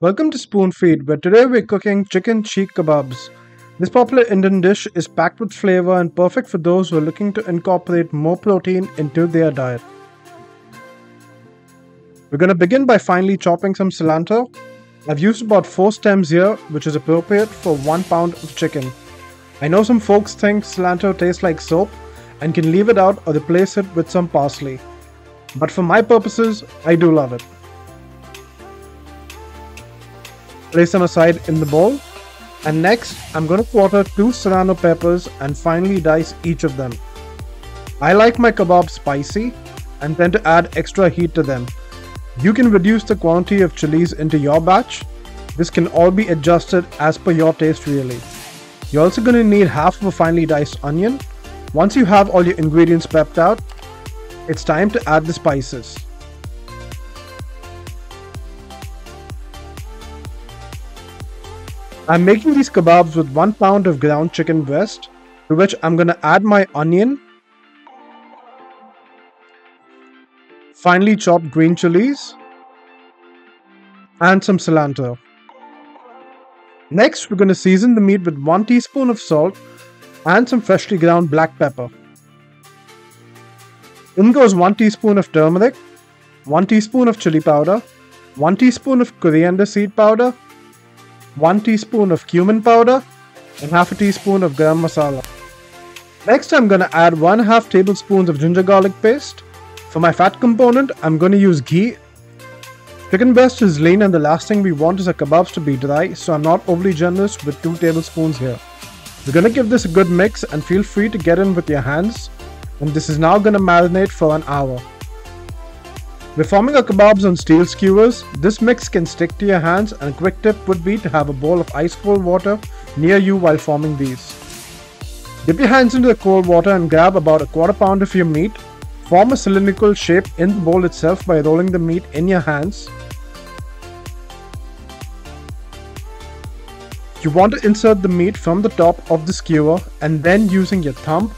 Welcome to Spoon Feed, where today we're cooking chicken Seekh Kebabs. This popular Indian dish is packed with flavor and perfect for those who are looking to incorporate more protein into their diet. We're going to begin by finely chopping some cilantro. I've used about 4 stems here, which is appropriate for 1 pound of chicken. I know some folks think cilantro tastes like soap and can leave it out or replace it with some parsley. But for my purposes, I do love it. Place them aside in the bowl, and next I'm going to quarter 2 serrano peppers and finely dice each of them. I like my kebabs spicy and tend to add extra heat to them. You can reduce the quantity of chilies into your batch. This can all be adjusted as per your taste really. You're also going to need half of a finely diced onion. Once you have all your ingredients prepped out, it's time to add the spices. I'm making these kebabs with 1 pound of ground chicken breast, to which I'm going to add my onion, finely chopped green chilies, and some cilantro. Next, we're going to season the meat with 1 teaspoon of salt and some freshly ground black pepper. In goes 1 teaspoon of turmeric, 1 teaspoon of chili powder, 1 teaspoon of coriander seed powder, 1 teaspoon of cumin powder, and half a teaspoon of garam masala. Next, I'm going to add 1/2 tablespoons of ginger garlic paste. For my fat component, I'm going to use ghee. Chicken breast is lean and the last thing we want is our kebabs to be dry, so I'm not overly generous with 2 tablespoons here. We're going to give this a good mix and feel free to get in with your hands. And this is now going to marinate for an hour. We're forming our kebabs on steel skewers. This mix can stick to your hands, and a quick tip would be to have a bowl of ice cold water near you while forming these. Dip your hands into the cold water and grab about a quarter pound of your meat. Form a cylindrical shape in the bowl itself by rolling the meat in your hands. You want to insert the meat from the top of the skewer, and then using your thumb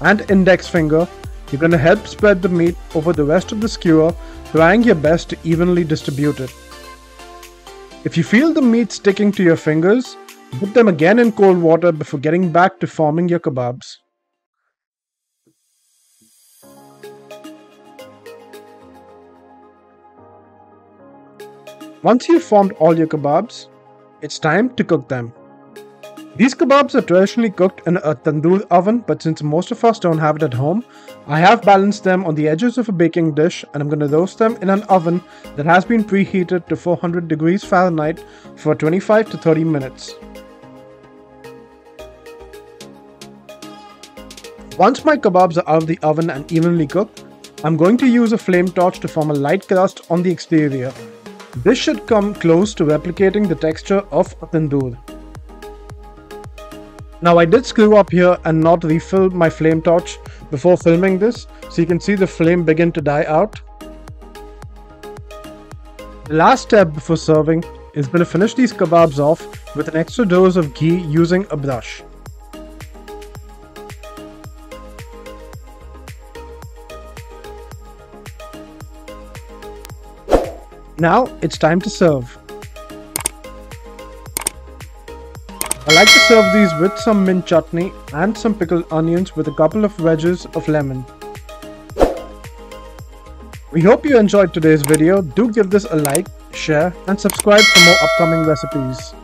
and index finger, you're going to help spread the meat over the rest of the skewer, trying your best to evenly distribute it. If you feel the meat sticking to your fingers, put them again in cold water before getting back to forming your kebabs. Once you've formed all your kebabs, it's time to cook them. These kebabs are traditionally cooked in a tandoor oven, but since most of us don't have it at home, I have balanced them on the edges of a baking dish, and I'm going to roast them in an oven that has been preheated to 400 degrees Fahrenheit for 25 to 30 minutes. Once my kebabs are out of the oven and evenly cooked, I'm going to use a flame torch to form a light crust on the exterior. This should come close to replicating the texture of a tandoor. Now I did screw up here and not refill my flame torch before filming this, so you can see the flame begin to die out. The last step before serving is going to finish these kebabs off with an extra dose of ghee using a brush. Now it's time to serve. I like to serve these with some mint chutney and some pickled onions with a couple of wedges of lemon. We hope you enjoyed today's video. Do give this a like, share, and subscribe for more upcoming recipes.